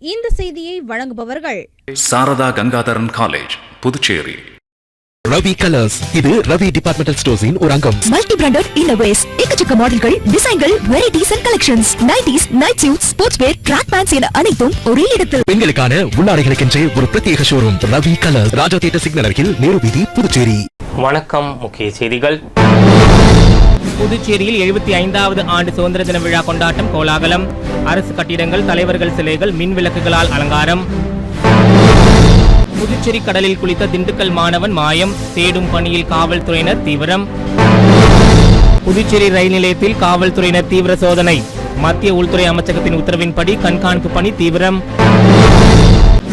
இந்த செய்தியை வழங்குபவர்கள் சாரதா கங்காதரன் காலேஜ், புதுச்சேரி. ரவி கலர்ஸ், இது ரவி டிபார்ட்மெண்டல் ஸ்டோர்ஸின் ஒரு அங்கம். மல்டி பிராண்டட் இன்னோவேஸ், எக்கச்சக்க மாடல்கள், டிசைன்கள், varieties and collections, nighties, night suit, sports wear, track pants என அனைத்தும் ஒரே இடத்தில். பெண்களுக்கான உள்ளாடைகளுக்கென்றே ஒரு பிரத்யேக showroom Ravi colours, Raja theatre signal அருகில், நேரு வீதி, புதுச்சேரி. வணக்கம். முக்கிய செய்திகள். புதுச்சேரியில் 75வது ஆண்டு சுதந்திர தின விழா கொண்டாட்டம் கோலாகலம். அரசு கட்டிடங்கள், தலைவர்கள் சிலைகள், மின் விளக்குகளால் அலங்காரம். புதுச்சேரி கடலில் குளித்த திண்டுக்கல் மாணவன் மாயம், தேடும் பணியில் காவல்துறையினர் தீவிரம். புதுச்சேரி ரயில் நிலையத்தில் காவல்துறையினர் தீவிர சோதனை. மத்திய உள்துறை அமைச்சகத்தின் உத்தரவின்படி கண்காணிப்பு பணி தீவிரம்.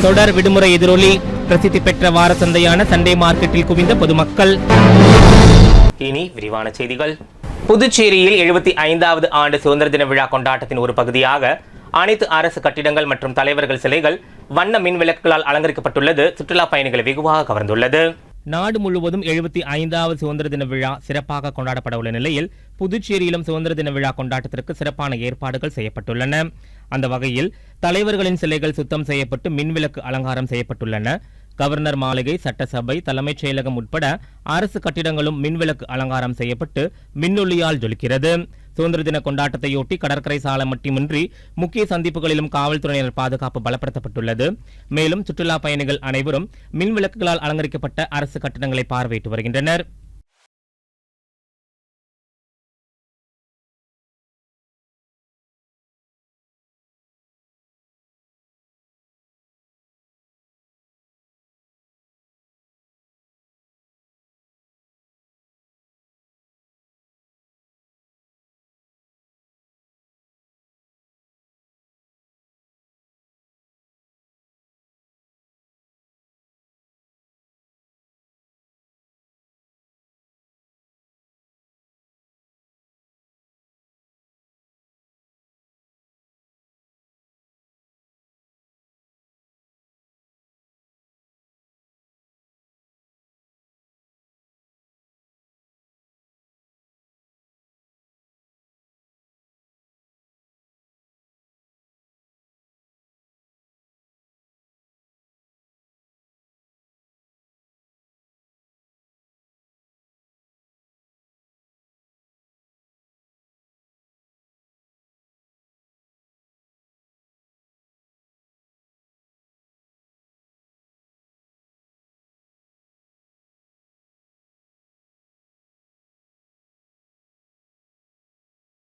தொடர் விடுமுறை எதிரொலி. பிரசித்தி பெற்ற வார சந்தையான சண்டே மார்க்கெட்டில் குவிந்த பொதுமக்கள். இனி விரிவான செய்திகள். புதுச்சேரியில் 75வது ஆண்டு சுதந்திர தின விழா கொண்டாட்டத்தின் ஒரு பகுதியாக அனைத்து அரசு கட்டிடங்கள் மற்றும் தலைவர்கள் சிலைகள் வண்ண மின் விளக்குகளால் அலங்கரிக்கப்பட்டுள்ளது சுற்றுலா பயணிகளை வெகுவாக கவர்ந்துள்ளது. நாடு முழுவதும் 75வது சுதந்திர தின விழா சிறப்பாக கொண்டாடப்பட உள்ள நிலையில் புதுச்சேரியிலும் சுதந்திர தின விழா கொண்டாட்டத்திற்கு சிறப்பான ஏற்பாடுகள் செய்யப்பட்டுள்ளன. அந்த வகையில் தலைவர்களின் சிலைகள் சுத்தம் செய்யப்பட்டு மின்விளக்கு அலங்காரம் செய்யப்பட்டுள்ளன. கவர்னர் மாளிகை, சட்டசபை, தலைமைச் செயலகம் உட்பட அரசு கட்டிடங்களும் மின்விளக்கு அலங்காரம் செய்யப்பட்டு மின்னொளியால் ஜொலிக்கிறது. சுதந்திர தின கொண்டாட்டத்தையொட்டி கடற்கரை சாலை மட்டுமின்றி முக்கிய சந்திப்புகளிலும் காவல்துறையினர் பாதுகாப்பு பலப்படுத்தப்பட்டுள்ளது. மேலும் சுற்றுலா பயணிகள் அனைவரும் மின் விளக்குகளால் அலங்கரிக்கப்பட்ட அரசு கட்டிடங்களை பார்வையிட்டு வருகின்றனர்.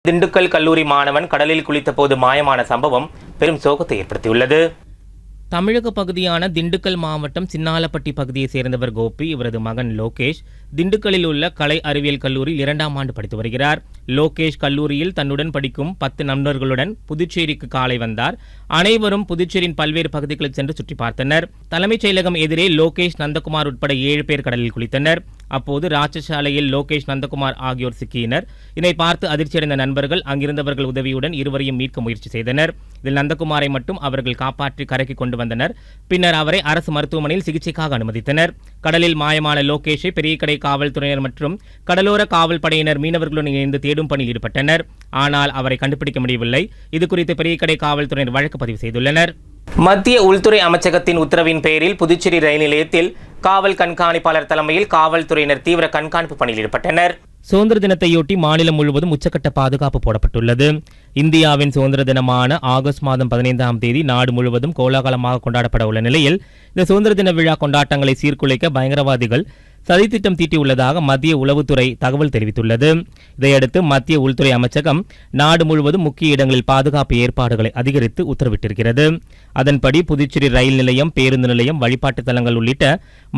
திண்டுக்கல் கல்லூரி மாணவன் கடலில் குளித்த போது மாயமான சம்பவம் பெரும் சோகத்தை ஏற்படுத்தியுள்ளது. தமிழக பகுதியான திண்டுக்கல் மாவட்டம் சின்னாலப்பட்டி பகுதியை சேர்ந்தவர் கோபி. இவரது மகன் லோகேஷ் திண்டுக்கல்லில் உள்ள கலை அறிவியல் கல்லூரியில் 2ஆம் ஆண்டு படித்து வருகிறார். லோகேஷ் கல்லூரியில் தன்னுடன் படிக்கும் 10 நண்பர்களுடன் புதுச்சேரிக்கு காலை வந்தார். அனைவரும் புதுச்சேரியின் பல்வேறு பகுதிகளில் சென்று சுற்றி பார்த்தனர். தலைமைச் செயலகம் எதிரே லோகேஷ், நந்தகுமார் உட்பட 7 பேர் கடலில் குளித்தனர். அப்போது ராட்சசாலையில் லோகேஷ், நந்தகுமார் ஆகியோர் சிக்கினர். இதனை பார்த்து அதிர்ச்சியடைந்த நண்பர்கள் அங்கிருந்தவர்கள் உதவியுடன் இருவரையும் மீட்க முயற்சி செய்தனர். இதில் நந்தகுமாரை மட்டும் அவர்கள் காப்பாற்றி கரைக்கு கொண்டு வந்தனர். பின்னர் அவரை அரசு மருத்துவமனையில் சிகிச்சைக்காக அனுமதித்தனர். கடலில் மாயமான லோகேஷை பெரிய கடை காவல்துறையினர் மற்றும் கடலோர காவல் படையினர் மீனவர்களுடன் இணைந்து தேடும் பணியில் ஈடுபட்டனர். ஆனால் அவரை கண்டுபிடிக்க முடியவில்லை. இதுகுறித்து பெரிய கடை காவல்துறையினர் வழக்கு பதிவு செய்துள்ளனர். மத்திய உள்துறை அமைச்சகத்தின் உத்தரவின் பேரில் புதுச்சேரி ரயில் நிலையத்தில் காவல் கண்காணிப்பாளர் தலைமையில் காவல்துறையினர் தீவிர கண்காணிப்பு பணியில் ஈடுபட்டனர். சுதந்திர தினத்தையொட்டி மாநிலம் முழுவதும் உச்சக்கட்ட பாதுகாப்பு போடப்பட்டுள்ளது. இந்தியாவின் சுதந்திர தினமான ஆகஸ்ட் மாதம் 15ஆம் தேதி நாடு முழுவதும் கோலாகலமாக கொண்டாடப்பட உள்ள நிலையில் இந்த சுதந்திர தின விழா கொண்டாட்டங்களை சீர்குலைக்க பயங்கரவாதிகள் சதித்திட்டம் தீட்டியுள்ளதாக மத்திய உளவுத்துறை தகவல் தெரிவித்துள்ளது. இதையடுத்து மத்திய உள்துறை அமைச்சகம் நாடு முழுவதும் முக்கிய இடங்களில் பாதுகாப்பு ஏற்பாடுகளை அதிகரித்து உத்தரவிட்டிருக்கிறது. அதன்படி புதுச்சேரி ரயில் நிலையம், பேருந்து நிலையம், வழிபாட்டு தலங்கள் உள்ளிட்ட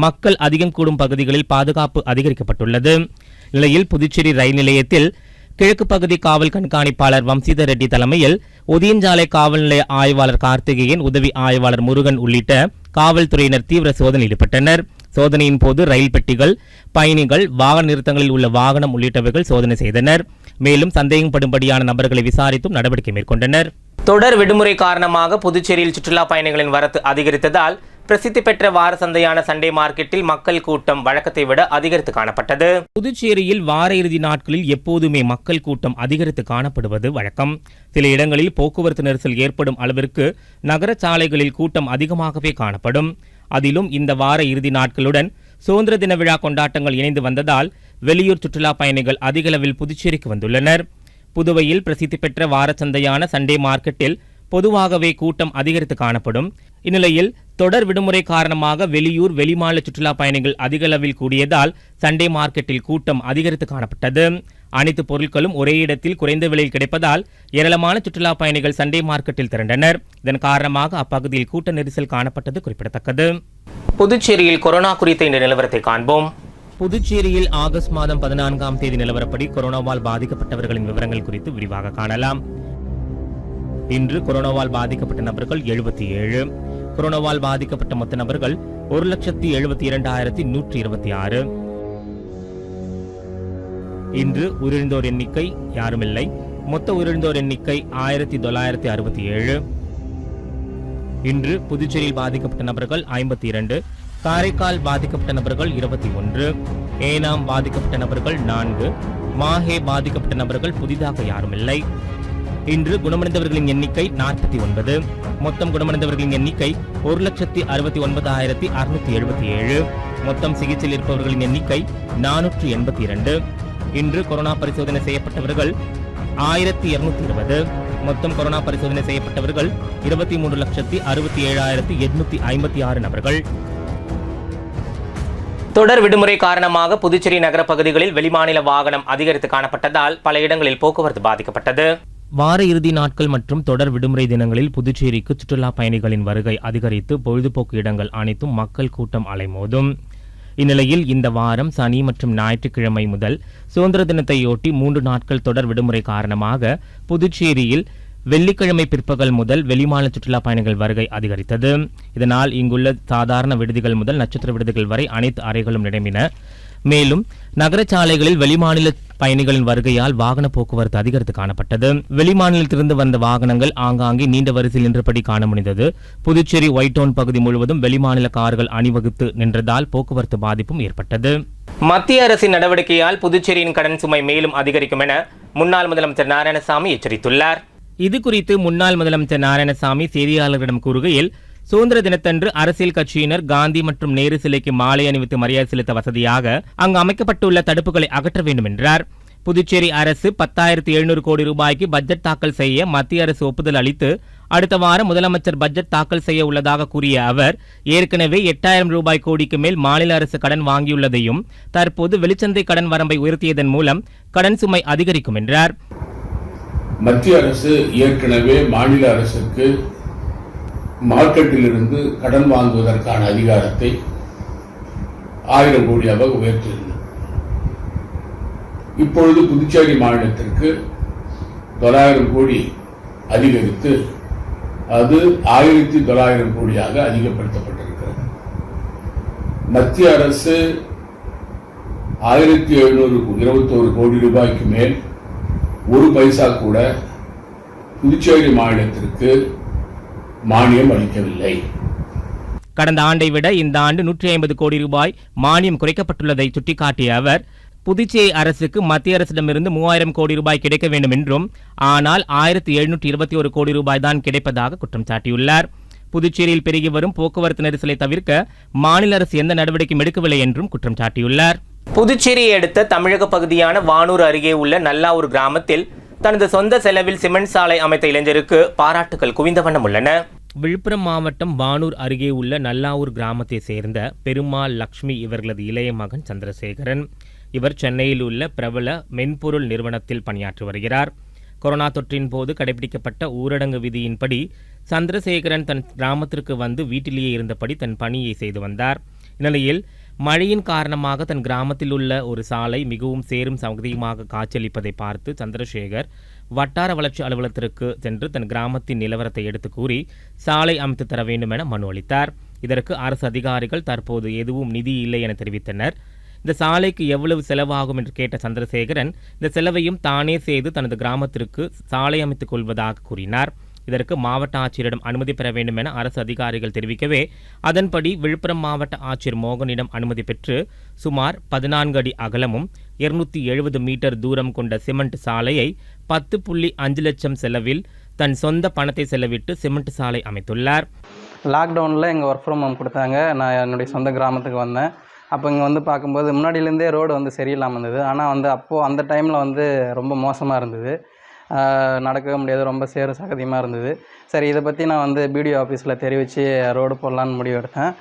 மக்கள் அதிகம் கூடும் பகுதிகளில் பாதுகாப்பு அதிகரிக்கப்பட்டுள்ளது. நிலையில் புதுச்சேரி ரயில் நிலையத்தில் கிழக்கு பகுதி காவல் கண்காணிப்பாளர் வம்சிதர் ரெட்டி தலைமையில் ஒதியஞ்சாலை காவல் நிலைய ஆய்வாளர் கார்த்திகேயன், உதவி ஆய்வாளர் முருகன் உள்ளிட்ட காவல்துறையினர் தீவிர சோதனையில் ஈடுபட்டனர். சோதனையின் போது ரயில் பெட்டிகள், பயணிகள், வாகன நிறுத்தங்களில் உள்ள வாகனம் உள்ளிட்டவைகள் சோதனை செய்தனர். மேலும் சந்தேகப்படும்படியான நபர்களை விசாரித்தும் நடவடிக்கை மேற்கொண்டனர். தொடர் விடுமுறை காரணமாக புதுச்சேரியில் சுற்றுலா பயணிகளின் வரத்து அதிகரித்ததால் பிரசித்தி பெற்ற வார சந்தையான சண்டே மார்க்கெட்டில் மக்கள் கூட்டம் வழக்கத்தை விட அதிகரித்து காணப்பட்டது. புதுச்சேரியில் வார இறுதி நாட்களில் எப்போதுமே மக்கள் கூட்டம் அதிகரித்து காணப்படுவது வழக்கம். சில இடங்களில் போக்குவரத்து நெரிசல் ஏற்படும் அளவிற்கு நகர சாலைகளில் கூட்டம் அதிகமாகவே காணப்படும். அதிலும் இந்த வார இறுதி நாட்களுடன் சுதந்திர தின விழா கொண்டாட்டங்கள் இணைந்து வந்ததால் வெளியூர் சுற்றுலா பயணிகள் அதிகளவில் புதுச்சேரிக்கு வந்துள்ளனர். புதுவையில் பிரசித்தி பெற்ற வார சந்தையான சண்டே மார்க்கெட்டில் பொதுவாகவே கூட்டம் அதிகரித்து காணப்படும். இந்நிலையில் தொடர் விடுமுறை காரணமாக வெளியூர் வெளிமாநில சுற்றுலா பயணிகள் அதிகளவில் கூடியதால் சண்டே மார்க்கெட்டில் கூட்டம் அதிகரித்து காணப்பட்டது. அனைத்து பொருட்களும் ஒரே இடத்தில் குறைந்த விலையில் கிடைப்பதால் ஏராளமான சுற்றுலா பயணிகள் சண்டே மார்க்கெட்டில் திரண்டனர். இதன் காரணமாக அப்பகுதியில் கூட்ட நெரிசல் காணப்பட்டது குறிப்பிடத்தக்கது. புதுச்சேரியில் கொரோனா குறித்த இந்த நிலவரத்தை காண்போம். புதுச்சேரியில் ஆகஸ்ட் மாதம் 14ஆம் தேதி நிலவரப்படி கொரோனாவால் பாதிக்கப்பட்டவர்களின் விவரங்கள் குறித்து விரிவாக காணலாம். இன்று கொரோனாவால் பாதிக்கப்பட்ட நபர்கள் 77. கொரோனாவால் பாதிக்கப்பட்ட மொத்த நபர்கள் 1,72,126. இன்று உயிரிழந்தோர் எண்ணிக்கை யாருமில்லை. மொத்த உயிரிழந்தோர் எண்ணிக்கை 1967. இன்று புதுச்சேரியில் பாதிக்கப்பட்ட நபர்கள் 52. காரைக்கால் பாதிக்கப்பட்ட நபர்கள் 21. ஏனாம் பாதிக்கப்பட்ட நபர்கள் 4. மாஹே பாதிக்கப்பட்ட நபர்கள் புதிதாக யாருமில்லை. இன்று குணமடைந்தவர்களின் எண்ணிக்கை 49. மொத்தம் குணமடைந்தவர்களின் எண்ணிக்கை 1,69,677. மொத்தம் சிகிச்சையில் இருப்பவர்களின் எண்ணிக்கை 482. இன்று கொரோனா பரிசோதனை செய்யப்பட்டவர்கள் 1220. மொத்தம் கொரோனா பரிசோதனை செய்யப்பட்டவர்கள் 23,67,856 நபர்கள். தொடர் விடுமுறை காரணமாக புதுச்சேரி நகர பகுதிகளில் வெளிமாநில வாகனம் அதிகரித்து காணப்பட்டதால் பல இடங்களில் போக்குவரத்து பாதிக்கப்பட்டது. வார இறுதி நாட்கள் மற்றும் தொடர் விடுமுறை தினங்களில் புதுச்சேரிக்கு சுற்றுலா பயணிகளின் வருகை அதிகரித்து பொழுதுபோக்கு இடங்கள் அனைத்தும் மக்கள் கூட்டம் அலைமோதும். இந்நிலையில் இந்த வாரம் சனி மற்றும் ஞாயிற்றுக்கிழமை முதல் சுதந்திர தினத்தையொட்டி 3 நாட்கள் தொடர் விடுமுறை காரணமாக புதுச்சேரியில் வெள்ளிக்கிழமை பிற்பகல் முதல் வெளிமாநில சுற்றுலா பயணிகள் வருகை அதிகரித்தது. இதனால் இங்குள்ள சாதாரண விடுதிகள் முதல் நட்சத்திர விடுதிகள் வரை அனைத்து அறைகளும் நிரம்பின. மேலும் நகர சாலைகளில் வெளிமாநில பயணிகளின் வருகையால் வாகன போக்குவரத்து அதிகரித்து காணப்பட்டது. வெளிமாநிலத்திலிருந்து வந்த வாகனங்கள் ஆங்காங்கே நீண்ட வரிசையில் நின்றபடி காண முடிந்தது. புதுச்சேரி ஒயிட் டவுன் பகுதி முழுவதும் வெளிமாநில கார்கள் அணிவகுத்து நின்றதால் போக்குவரத்து பாதிப்பும் ஏற்பட்டது. மத்திய அரசின் நடவடிக்கையால் புதுச்சேரியின் கடன் சுமை மேலும் அதிகரிக்கும் என முன்னாள் முதலமைச்சர் நாராயணசாமி எச்சரித்துள்ளார். இது குறித்து முன்னாள் முதலமைச்சர் நாராயணசாமி செய்தியாளர்களிடம் கூறுகையில், சுதந்திர தினத்தன்று அரசியல் கட்சியினர் காந்தி மற்றும் நேரு சிலைக்கு மாலை அணிவித்து மரியாதை செலுத்த வசதியாக அங்கு அமைக்கப்பட்டுள்ள தடுப்புகளை அகற்ற வேண்டும் என்றார். புதுச்சேரி அரசு 10,700 கோடி ரூபாய்க்கு பட்ஜெட் தாக்கல் செய்ய மத்திய அரசு ஒப்புதல் அளித்து அடுத்த வாரம் முதலமைச்சர் பட்ஜெட் தாக்கல் செய்ய உள்ளதாக கூறிய அவர், ஏற்கனவே 8,000 ரூபாய் கோடிக்கு மேல் மாநில அரசு கடன் வாங்கியுள்ளதையும் தற்போது வெளிச்சந்தை கடன் வரம்பை உயர்த்தியதன் மூலம் கடன் சுமை அதிகரிக்கும் என்றார். மத்திய அரசு ஏற்கனவே மாநில அரசுக்கு மார்க்கெட்டிலிருந்து கடன் வாங்குவதற்கான அதிகாரத்தை 1000 கோடியாக உயர்த்தியிருந்தது. இப்பொழுது புதுச்சேரி மாநிலத்திற்கு 900 கோடி அதிகரித்து அது 1900 கோடியாக அதிகப்படுத்தப்பட்டிருக்கிறது. மத்திய அரசு 1721 கோடி ரூபாய்க்கு மேல் ஒரு பைசா கூட புதுச்சேரி மாநிலத்திற்கு மானியம் அளிக்கவில்லை. கடந்த ஆண்டை விட இந்த ஆண்டு 150 கோடி ரூபாய் மானியம் குறைக்கப்பட்டுள்ளதை சுட்டிக்காட்டிய அவர், புதுச்சேரி அரசுக்கு மத்திய அரசிடமிருந்து 3000 கோடி ரூபாய் கிடைக்க வேண்டும் என்றும், ஆனால் 1721 கோடி ரூபாய் தான் கிடைப்பதாக குற்றம் சாட்டியுள்ளார். புதுச்சேரியில் பெருகி வரும் போக்குவரத்து நெரிசலை தவிர்க்க மாநில அரசு எந்த நடவடிக்கையும் எடுக்கவில்லை என்றும் குற்றம் சாட்டியுள்ளார். புதுச்சேரியை அடுத்த தமிழக பகுதியான வானூர் அருகே உள்ள நல்லாவூர் கிராமத்தில் தனது சொந்த செலவில் சிமெண்ட் சாலை அமைத்த இளைஞருக்கு பாராட்டுகள் குவிந்த வண்ணம் உள்ளன. விழுப்புரம் மாவட்டம் வானூர் அருகே உள்ள நல்லாவூர் கிராமத்தை சேர்ந்த பெருமாள் லட்சுமி இவர்களது இளைய மகன் சந்திரசேகரன். இவர் சென்னையில் உள்ள பிரபல மென்பொருள் நிறுவனத்தில் பணியாற்றி வருகிறார். கொரோனா தொற்றின் போது கடைபிடிக்கப்பட்ட ஊரடங்கு விதியின்படி சந்திரசேகரன் தன் கிராமத்திற்கு வந்து வீட்டிலேயே இருந்தபடி தன் பணியை செய்து வந்தார். இந்நிலையில் மழையின் காரணமாக தன் கிராமத்தில் உள்ள ஒரு சாலை மிகவும் சேரும் சகதியுமாக காட்சியளிப்பதை பார்த்து சந்திரசேகர் வட்டார வளர்ச்சி அலுவலகத்திற்கு சென்று தன் கிராமத்தின் நிலவரத்தை எடுத்து கூறி சாலை அமைத்து தர வேண்டும் என மனு அளித்தார். இதற்கு அரசு அதிகாரிகள் தற்போது எதுவும் நிதி இல்லை என தெரிவித்தனர். இந்த சாலைக்கு எவ்வளவு செலவாகும் என்று கேட்ட சந்திரசேகரன் இந்த செலவையும் தானே செய்து தனது கிராமத்திற்கு சாலை அமைத்துக் கொள்வதாக கூறினார். இதற்கு மாவட்ட ஆட்சியரிடம் அனுமதி பெற வேண்டும் என அரசு அதிகாரிகள் தெரிவிக்கவே அதன்படி விழுப்புரம் மாவட்ட ஆட்சியர் மோகனிடம் அனுமதி பெற்று சுமார் 14 அடி அகலமும் 270 மீட்டர் தூரம் கொண்ட சிமெண்ட் சாலையை 10.5 லட்சம் செலவில் தன் சொந்த பணத்தை செலவிட்டு சிமெண்ட் சாலை அமைத்துள்ளார். லாக்டவுனில் எங்கள் ஒர்க் ஃப்ரம் ஹோம் கொடுத்தாங்க. நான் என்னுடைய சொந்த கிராமத்துக்கு வந்தேன். அப்போ இங்கே வந்து பார்க்கும்போது முன்னாடியிலேருந்தே ரோடு வந்து சரியில்லாமல் இருந்தது. ஆனால் வந்து அப்போது அந்த டைமில் வந்து ரொம்ப மோசமாக இருந்தது. நடக்கவே முடியாது, ரொம்ப சேறு சகதியமாக இருந்தது. சரி, இதை பற்றி நான் வந்து பிடிஓ ஆஃபீஸில் தெரிவித்து ரோடு போடலான்னு முடிவு எடுத்தேன்.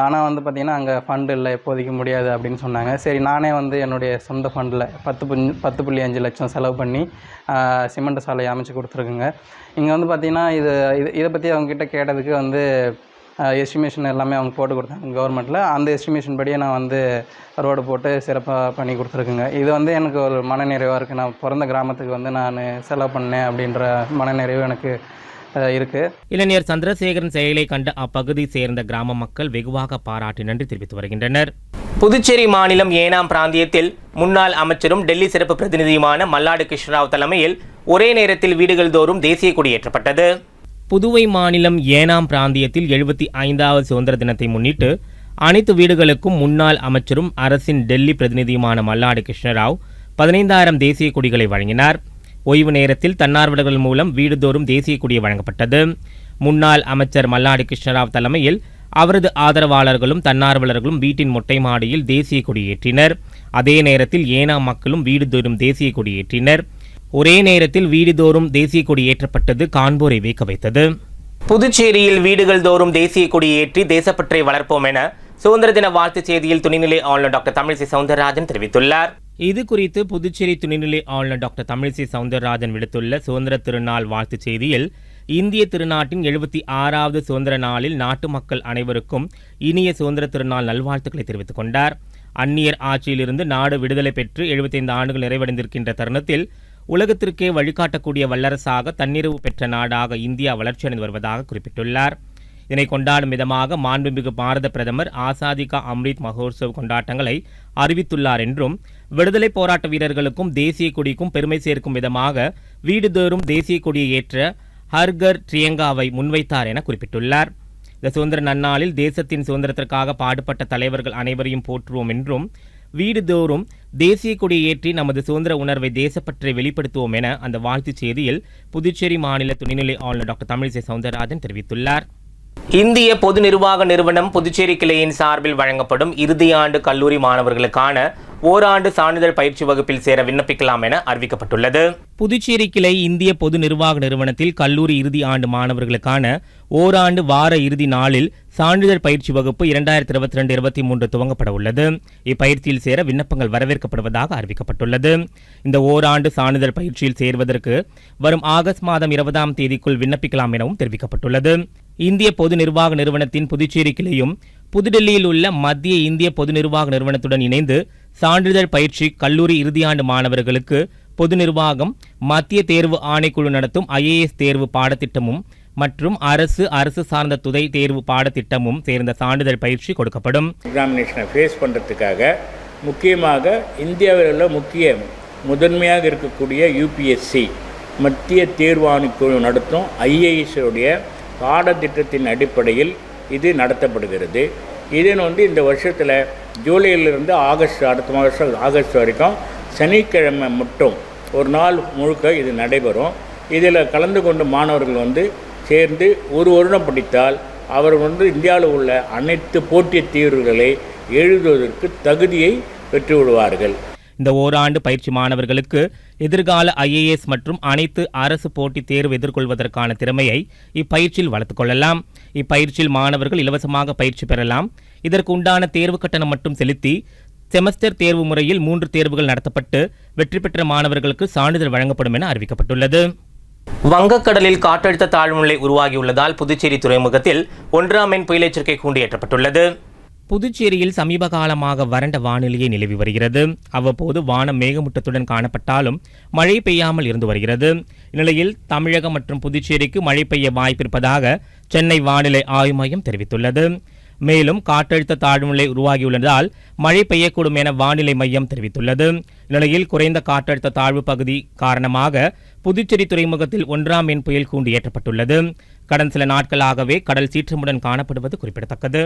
ஆனால் வந்து பார்த்திங்கன்னா அங்கே ஃபண்டு இல்லை, இப்போதைக்கு முடியாது அப்படின்னு சொன்னாங்க. சரி, நானே வந்து என்னுடைய சொந்த ஃபண்டில் 10.5 லட்சம் செலவு பண்ணி சிமெண்ட் சாலை அமைச்சு கொடுத்துருக்குங்க. இங்கே வந்து பார்த்திங்கன்னா இதை பற்றி அவங்ககிட்ட கேட்டதுக்கு வந்து எஸ்டிமேஷன் எல்லாமே அவங்க போட்டு கொடுத்தாங்க கவர்மெண்ட்டில். அந்த எஸ்டிமேஷன் படியே நான் வந்து ரோடு போட்டு சிறப்பாக பண்ணி கொடுத்துருக்குங்க. இது வந்து எனக்கு ஒரு மனநிறைவாக இருக்குது. நான் பிறந்த கிராமத்துக்கு வந்து நான் செலவு பண்ணேன் அப்படின்ற மனநிறைவு எனக்கு இருக்குது. இளைஞர் சந்திரசேகரன் செயலை கண்ட அப்பகுதி சேர்ந்த கிராம மக்கள் வெகுவாக பாராட்டி நன்றி தெரிவித்து வருகின்றனர். புதுச்சேரி மாநிலம் ஏனாம் பிராந்தியத்தில் முன்னாள் அமைச்சரும் டெல்லி சிறப்பு பிரதிநிதியுமான மல்லாடி கிருஷ்ணராவ் தலைமையில் ஒரே நேரத்தில் வீடுகள் தோறும் தேசிய கொடி ஏற்றப்பட்டது. புதுவை மாநிலம் ஏனாம் பிராந்தியத்தில் 75வது சுதந்திர தினத்தை முன்னிட்டு அனைத்து வீடுகளுக்கும் முன்னாள் அமைச்சரும் அரசின் டெல்லி பிரதிநிதியுமான மல்லாடி கிருஷ்ணராவ் 15,000 தேசிய கொடிகளை வழங்கினார். ஓய்வு நேரத்தில் தன்னார்வலர்கள் மூலம் வீடுதோறும் தேசிய கொடியை வழங்கப்பட்டது. முன்னாள் அமைச்சர் மல்லாடி கிருஷ்ணராவ் தலைமையில் அவரது ஆதரவாளர்களும் தன்னார்வலர்களும் வீட்டின் மொட்டை மாடியில் தேசிய கொடி ஏற்றினர். அதே நேரத்தில் ஏனாம் மக்களும் வீடுதோறும் தேசிய கொடி ஏற்றினர். ஒரே நேரத்தில் வீடுதோறும் தேசிய கொடி ஏற்றப்பட்டது காண்போரை வியக்க வைத்தது. புதுச்சேரியில் வீடுகள் தோறும் தேசிய கொடி ஏற்றி தேசப்பற்றை வளர்ப்போம் என சுதந்திர தின வாழ்த்துச் செய்தியில் துணைநிலை ஆளுநர் டாக்டர் தமிழிசை சவுந்தரராஜன் தெரிவித்துள்ளார். இது குறித்து புதுச்சேரி துணைநிலை ஆளுநர் டாக்டர் தமிழிசை சவுந்தரராஜன் விடுத்துள்ள சுதந்திர திருநாள் வாழ்த்துச் செய்தியில், இந்திய திருநாட்டின் 76வது சுதந்திர நாளில் நாட்டு மக்கள் அனைவருக்கும் இனிய சுதந்திர திருநாள் நல்வாழ்த்துக்களை தெரிவித்துக் கொண்டார். அந்நியர் ஆட்சியிலிருந்து நாடு விடுதலை பெற்று 75 ஆண்டுகள் நிறைவடைந்திருக்கின்ற தருணத்தில் உலகத்திற்கே வழிகாட்டக்கூடிய வல்லரசாக தன்னிறைவு பெற்ற நாடாக இந்தியா வளர்ச்சியடைந்து வருவதாக குறிப்பிட்டுள்ளார். இதனை கொண்டாடும் விதமாக மாண்புமிகு பாரத பிரதமர் ஆசாதி கா அம்ரித் மகோத்சவ் கொண்டாட்டங்களை அறிவித்துள்ளார் என்றும், விடுதலை போராட்ட வீரர்களுக்கும் தேசிய கொடிக்கும் பெருமை சேர்க்கும் விதமாக வீடுதோறும் தேசிய கொடியை ஏற்ற ஹர்கர் திரியங்காவை முன்வைத்தார் என குறிப்பிட்டுள்ளார். இந்த சுதந்திர நன்னாளில் தேசத்தின் சுதந்திரத்திற்காக பாடுபட்ட தலைவர்கள் அனைவரையும் போற்றுவோம் என்றும், வீடுதோறும் தேசிய கொடியை ஏற்றி நமது சுதந்திர உணர்வை தேசப்பற்றை வெளிப்படுத்துவோம் என அந்த வாழ்த்துச் செய்தியில் புதுச்சேரி மாநில துணைநிலை ஆளுநர் டாக்டர் தமிழிசை சவுந்தரராஜன் தெரிவித்துள்ளார். இந்திய பொது நிர்வாக நிறுவனம் புதுச்சேரி கிளையின் சார்பில் வழங்கப்படும் இறுதியாண்டு கல்லூரி மாணவர்களுக்கான ஓராண்டு சான்றிதழ் பயிற்சி வகுப்பில் சேர விண்ணப்பிக்கலாம் என அறிவிக்கப்பட்டுள்ளது. புதுச்சேரி கிளை இந்திய பொது நிர்வாக நிறுவனத்தில் கல்லூரி இறுதி ஆண்டு மாணவர்களுக்கான ஓராண்டு வார இறுதி நாளில் சான்றிதழ் பயிற்சி வகுப்பு 2022-23 துவங்கப்பட உள்ளது. இப்பயிற்சியில் சேர விண்ணப்பங்கள் வரவேற்கப்படுவதாக அறிவிக்கப்பட்டுள்ளது. இந்த ஓராண்டு சான்றிதழ் பயிற்சியில் சேர்வதற்கு வரும் ஆகஸ்ட் மாதம் 20ஆம் தேதிக்குள் விண்ணப்பிக்கலாம் எனவும் தெரிவிக்கப்பட்டுள்ளது. இந்திய பொது நிர்வாக நிறுவனத்தின் புதுச்சேரி கிளையும் புதுடெல்லியில் உள்ள மத்திய இந்திய பொது நிர்வாக நிறுவனத்துடன் இணைந்து சான்றிதழ் பயிற்சி கல்லூரி இறுதியாண்டு மாணவர்களுக்கு பொது நிர்வாகம், மத்திய தேர்வு ஆணைக்குழு நடத்தும் IAS தேர்வு பாடத்திட்டமும் மற்றும் அரசு சார்ந்த துறை தேர்வு பாடத்திட்டமும் சேர்ந்த சான்றிதழ் பயிற்சி கொடுக்கப்படும். எக்ஸாமினேஷனை ஃபேஸ் பண்ணுறதுக்காக முக்கியமாக இந்தியாவில் உள்ள முதன்மையாக இருக்கக்கூடிய UPSC மத்திய தேர்வு ஆணைக்குழு நடத்தும் IAS உடைய பாடத்திட்டத்தின் அடிப்படையில் இது நடத்தப்படுகிறது. இதன் இந்த வருஷத்தில் ஜூலையிலிருந்து அடுத்த வருஷம் ஆகஸ்ட் வரைக்கும் சனிக்கிழமை மட்டும் ஒரு நாள் முழுக்க இது நடைபெறும். இதில் கலந்து கொண்ட மாணவர்கள் சேர்ந்து ஒரு வருடம் படித்தால் அவர்கள் இந்தியாவில் உள்ள அனைத்து போட்டித் தேர்வுகளை எழுதுவதற்கு தகுதியை பெற்றுவிடுவார்கள். இந்த ஓராண்டு பயிற்சி மாணவர்களுக்கு எதிர்கால IAS மற்றும் அனைத்து அரசு போட்டித் தேர்வு எதிர்கொள்வதற்கான திறமையை இப்பயிற்சியில் வளர்த்துக் கொள்ளலாம். இப்பயிற்சியில் மாணவர்கள் இலவசமாக பயிற்சி பெறலாம். இதற்கு உண்டான தேர்வு கட்டணம் மட்டும் செலுத்தி செமஸ்டர் தேர்வு முறையில் 3 தேர்வுகள் நடத்தப்பட்டு வெற்றி பெற்ற மாணவர்களுக்கு சான்றிதழ் வழங்கப்படும் என அறிவிக்கப்பட்டுள்ளது. வங்கக்கடலில் காற்றழுத்த தாழ்வு நிலை உருவாகியுள்ளதால் புதுச்சேரி துறைமுகத்தில் 1ஆம் எண் புயல் எச்சரிக்கை கூண்டு ஏற்றப்பட்டுள்ளது. புதுச்சேரியில் சமீப காலமாக வறண்ட வானிலையே நிலவி வருகிறது. அவ்வப்போது வானம் மேகமூட்டத்துடன் காணப்பட்டாலும் மழை பெய்யாமல் இருந்து வருகிறது. இந்நிலையில் தமிழகம் மற்றும் புதுச்சேரிக்கு மழை பெய்ய வாய்ப்பிருப்பதாக சென்னை வானிலை ஆய்வு மையம் தெரிவித்துள்ளது. மேலும் காற்றழுத்த தாழ்வு நிலை உருவாகியுள்ளதால் மழை பெய்யக்கூடும் என வானிலை மையம் தெரிவித்துள்ளது. இந்நிலையில் குறைந்த காற்றழுத்த தாழ்வு பகுதி காரணமாக புதுச்சேரி துறைமுகத்தில் 1ஆம் எண் புயல் கூண்டு ஏற்றப்பட்டுள்ளது. கடந்த சில நாட்களாகவே கடல் சீற்றமுடன் காணப்படுவது குறிப்பிடத்தக்கது.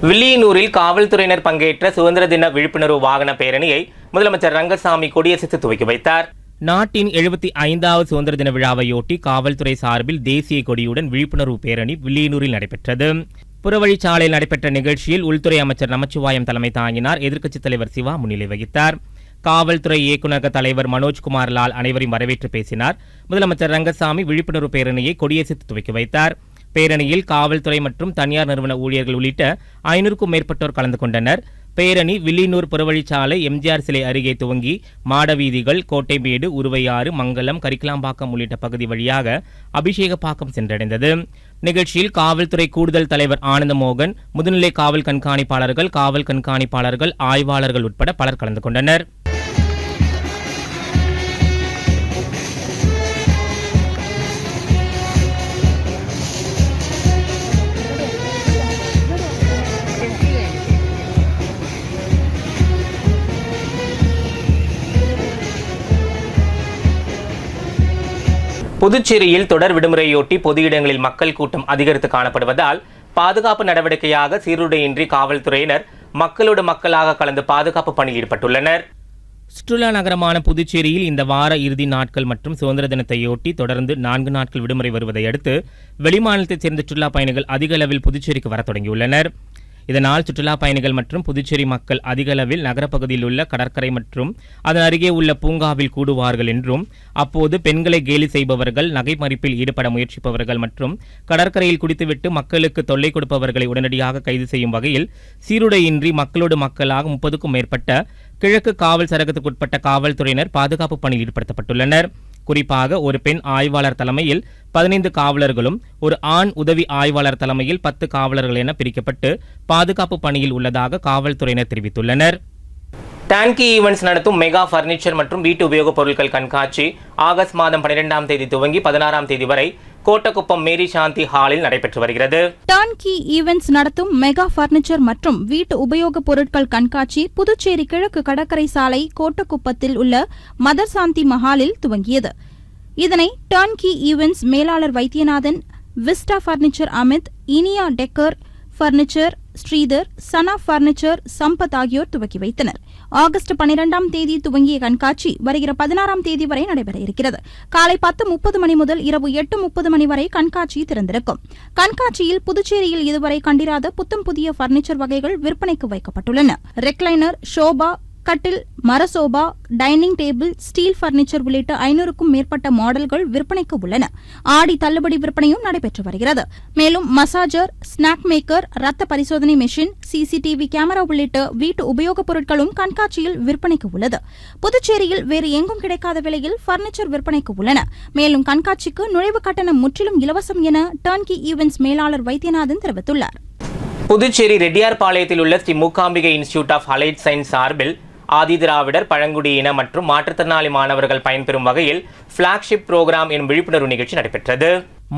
வில்லியனூரில் காவல்துறையினர் பங்கேற்ற சுதந்திர தின விழிப்புணர்வு வாகன பேரணியை முதலமைச்சர் ரங்கசாமி கொடியசைத்து துவக்கி வைத்தார். நாட்டின் 75வது சுதந்திர தின விழாவையொட்டி காவல்துறை சார்பில் தேசிய கொடியுடன் விழிப்புணர்வு பேரணி வில்லியனூரில் நடைபெற்றது. புறவழிச்சாலையில் நடைபெற்ற நிகழ்ச்சியில் உள்துறை அமைச்சர் நமச்சிவாயம் தலைமை தாங்கினார். எதிர்க்கட்சித் தலைவர் சிவா முன்னிலை வகித்தார். காவல்துறை இயக்குநரக தலைவர் மனோஜ்குமார் லால் அனைவரையும் வரவேற்று பேசினார். முதலமைச்சர் ரங்கசாமி விழிப்புணர்வு பேரணியை கொடியசைத்து துவக்கி வைத்தார். பேரணியில் காவல்துறை மற்றும் தனியார் நிறுவன ஊழியர்கள் உள்ளிட்ட 500க்கும் மேற்பட்டோர் கலந்து கொண்டனர். பேரணி வில்லியனூர் புறவழிச்சாலை எம்ஜிஆர் சிலை அருகே துவங்கி மாடவீதிகள், கோட்டைமேடு, உருவையாறு, மங்கலம், கரிக்கலாம்பாக்கம் உள்ளிட்ட பகுதி வழியாக அபிஷேகப்பாக்கம் சென்றடைந்தது. நிகழ்ச்சியில் காவல்துறை கூடுதல் தலைவர் ஆனந்தமோகன், முதுநிலை காவல் கண்காணிப்பாளர்கள், காவல் கண்காணிப்பாளர்கள், ஆய்வாளர்கள் உட்பட பலர் கலந்து கொண்டனர். புதுச்சேரியில் தொடர் விடுமுறையொட்டி பொது இடங்களில் மக்கள் கூட்டம் அதிகரித்து காணப்படுவதால் பாதுகாப்பு நடவடிக்கையாக சீருடையின்றி காவல்துறையினர் மக்களோடு மக்களாக கலந்து பாதுகாப்பு பணியில் ஈடுபட்டுள்ளனர். சுற்றுலா நகரமான புதுச்சேரியில் இந்த வார இறுதி நாட்கள் மற்றும் சுதந்திர தினத்தையொட்டி தொடர்ந்து 4 நாட்கள் விடுமுறை வருவதை அடுத்து வெளிமாநிலத்தைச் சேர்ந்த சுற்றுலா பயணிகள் அதிக அளவில் புதுச்சேரிக்கு வர தொடங்கியுள்ளனர். இதனால் சுற்றுலா பயணிகள் மற்றும் புதுச்சேரி மக்கள் அதிக அளவில் நகரப்பகுதியில் உள்ள கடற்கரை மற்றும் அதன் அருகே உள்ள பூங்காவில் கூடுவார்கள் என்றும், அப்போது பெண்களை கேலி செய்பவர்கள், நகை மறிப்பில் ஈடுபட முயற்சிப்பவர்கள் மற்றும் கடற்கரையில் குடித்துவிட்டு மக்களுக்கு தொல்லை கொடுப்பவர்களை உடனடியாக கைது செய்யும் வகையில் சீருடையின்றி மக்களோடு மக்களாக 30க்கும் மேற்பட்ட கிழக்கு காவல் சரகத்துக்குட்பட்ட காவல்துறையினர் பாதுகாப்பு பணியில் ஈடுபடுத்தப்பட்டுள்ளனர். குறிப்பாக ஒரு பெண் ஆய்வாளர் தலைமையில் 15 காவலர்களும் ஒரு ஆண் உதவி ஆய்வாளர் தலைமையில் 10 காவலர்கள் என பிரிக்கப்பட்டு பாதுகாப்பு பணியில் உள்ளதாக காவல்துறையினர் தெரிவித்துள்ளனர். டான்கி ஈவென்ட்ஸ் நடத்தும் மெகா பர்னிச்சர் மற்றும் வீட்டு உபயோகப் பொருட்கள் கண்காட்சி ஆகஸ்ட் மாதம் 12ஆம் தேதி துவங்கி 16ஆம் தேதி வரை கோட்டக்குப்பம் மேரி சாந்தி ஹாலில் நடைபெற்று வருகிறது. டான்கி ஈவென்ட்ஸ் நடத்தும் மெகா பர்னிச்சர் மற்றும் வீட்டு உபயோகப் பொருட்கள் கண்காட்சி புதுச்சேரி கிழக்கு கடற்கரை சாலை கோட்டக்குப்பத்தில் உள்ள மதர் சாந்தி மஹாலில் துவங்கியது. இதனை டான்கி ஈவென்ட்ஸ் மேலாளர் Vaidyanathan, Vista furniture Amit, Iniya decor furniture Sridhar, Sana furniture Sampath ஆகியோர் துவக்கி வைத்தனர். ஆகஸ்ட் 12ஆம் தேதி துவங்கிய கண்காட்சி வருகிற 16ஆம் தேதி வரை நடைபெற இருக்கிறது. காலை 10:30 மணி முதல் இரவு 8:30 மணி வரை கண்காட்சி திறந்திருக்கும். கண்காட்சியில் புதுச்சேரியில் இதுவரை கண்டிராத புத்தம் புதிய பர்னிச்சர் வகைகள் விற்பனைக்கு வைக்கப்பட்டுள்ளன. ரெக்லைனர், ஷோபா, கட்டில், மரசோபா, டைனிங் டேபிள், ஸ்டீல் பர்னிச்சர் உள்ளிட்ட 500க்கும் மேற்பட்ட மாடல்கள் விற்பனைக்கு உள்ளன. ஆடி தள்ளுபடி விற்பனையும் நடைபெற்று வருகிறது. மேலும் மசாஜர், ஸ்நாக் மேக்கர், ரத்த பரிசோதனை மெஷின், சிசிடிவி கேமரா உள்ளிட்ட வீட்டு உபயோகப் பொருட்களும் கண்காட்சியில் விற்பனைக்கு உள்ளது. புதுச்சேரியில் வேறு எங்கும் கிடைக்காத விலையில் பர்னிச்சர் விற்பனைக்கு உள்ளன. மேலும் கண்காட்சிக்கு நுழைவு கட்டணம் முற்றிலும் இலவசம் என டர்ன்கி ஈவென்ட்ஸ் மேலாளர் வைத்தியநாதன் தெரிவித்துள்ளார். புதுச்சேரி ரெட்டியார்பாளையத்தில் உள்ள Sri Mookambika Institute of Allied Science சார்பில் ஆதிதிராவிடர், பழங்குடியின மற்றும் மாற்றுத்திறனாளி மாணவர்கள் பயன்பெறும் வகையில் பிளாக்ஷிப் புரோகிராம் எனும் விழிப்புணர்வு நிகழ்ச்சி நடைபெற்றது.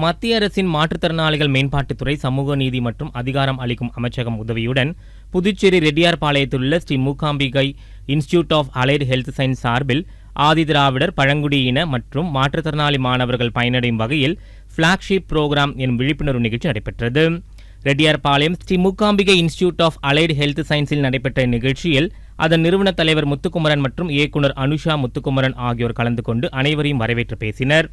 மத்திய அரசின் மாற்றுத்திறனாளிகள் மேம்பாட்டுத்துறை, சமூக நீதி மற்றும் அதிகாரம் அளிக்கும் அமைச்சகம் உதவியுடன் புதுச்சேரி ரெட்டியார்பாளையத்தில் உள்ள Sri Mookambika Institute of Allied Health Science சார்பில் ஆதிதிராவிடர், பழங்குடியின மற்றும் மாற்றுத்திறனாளி மாணவர்கள் பயனடையும் வகையில் பிளாக்ஷிப் புரோகிராம் எனும் விழிப்புணர்வு நிகழ்ச்சி நடைபெற்றது. Reddiarpalayam Sri Mookambika Institute of Allied Health சயின்ஸில் நடைபெற்ற நிகழ்ச்சியில் அதன் நிறுவன தலைவர் முத்துக்குமரன் மற்றும் இயக்குநர் அனுஷா முத்துக்குமரன் ஆகியோர் கலந்து கொண்டு அனைவரையும் வரவேற்று பேசினர்.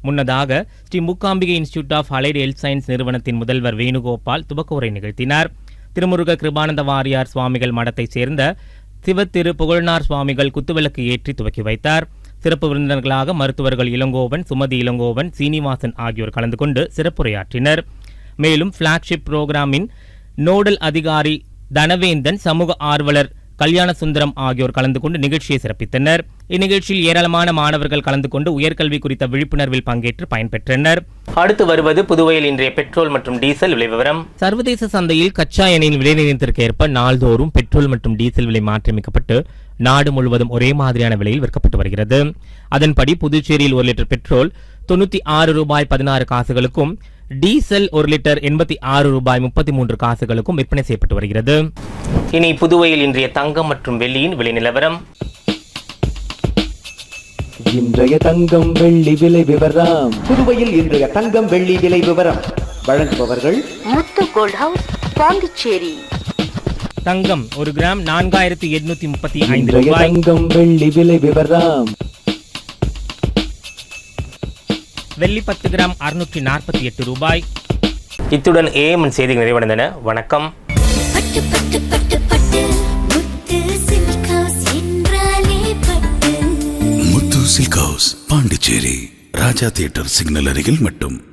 முன்னதாக Sri Mookambika Institute of Allied Health Science நிறுவனத்தின் முதல்வர் வேணுகோபால் துவக்க உரை நிகழ்த்தினார். திருமுருக கிருபானந்த வாரியார் சுவாமிகள் மடத்தைச் சேர்ந்த சிவத்திரு புகழ்னார் சுவாமிகள் குத்துவிளக்கு ஏற்றி துவக்கி வைத்தார். சிறப்பு விருந்தினர்களாக மருத்துவர்கள் இளங்கோவன், சுமதி இளங்கோவன், சீனிவாசன் ஆகியோர் கலந்து கொண்டு சிறப்புரையாற்றினர். மேலும் பிளாக்ஷிப் புரோகிராமின் நோடல் அதிகாரி தனவேந்தன், சமூக ஆர்வலர் கல்யாண சுந்தரம் ஆகியோர் கலந்து கொண்டு நிகழ்ச்சியை சிறப்பித்தனர். இந்நிகழ்ச்சியில் ஏராளமான மாணவர்கள் கலந்து கொண்டு உயர்கல்வி குறித்த விழிப்புணர்வில் பங்கேற்று பயன்பெற்றனர். அடுத்து வருவது புதுவையில் இன்றைய பெட்ரோல் மற்றும் டீசல் விலை விவரம். சர்வதேச சந்தையில் கச்சா எண்ணெயின் விலை நிர்ணயத்திற்கு ஏற்ப நாள்தோறும் பெட்ரோல் மற்றும் டீசல் விலை மாற்றியமைக்கப்பட்டு நாடு முழுவதும் ஒரே மாதிரியான விலையில் விற்கப்பட்டு வருகிறது. அதன்படி புதுச்சேரியில் 1 லிட்டர் பெட்ரோல் 96 ரூபாய் 16 காசுகளுக்கும், டீசல் 1 லிட்டர் 86 ரூபாய் 33 காசுகளுக்கும் விற்பனை செய்யப்பட்டு வருகிறது. இனி புதுவையில் இன்றைய தங்கம் மற்றும் வெள்ளியின் விலை நிலவரம். இன்றைய தங்கம் வெள்ளி விலை விவரம். புதுவையில் இன்றைய தங்கம் வெள்ளி விலை விவரம் வழங்குபவர்கள் முத்து கோல்ட் ஹவுஸ், பாண்டிச்சேரி. தங்கம் ஒரு கிராம் 4835 இன்றைய ரூபாய். தங்கம் வெள்ளி விலை விவரம். வெள்ளி 10 கிராம் 648 ரூபாய். இத்துடன் ஏஎம்என் செய்திகள் நிறைவடைந்தன. வணக்கம். பட்டு பட்டு பட்டு பட்டு முத்து சில்க் ஹவுஸ் என்றாலே பட்டு. முத்து சில்க் ஹவுஸ், பாண்டிச்சேரி, ராஜா தியேட்டர் சிக்னல் அருகில் மட்டும்.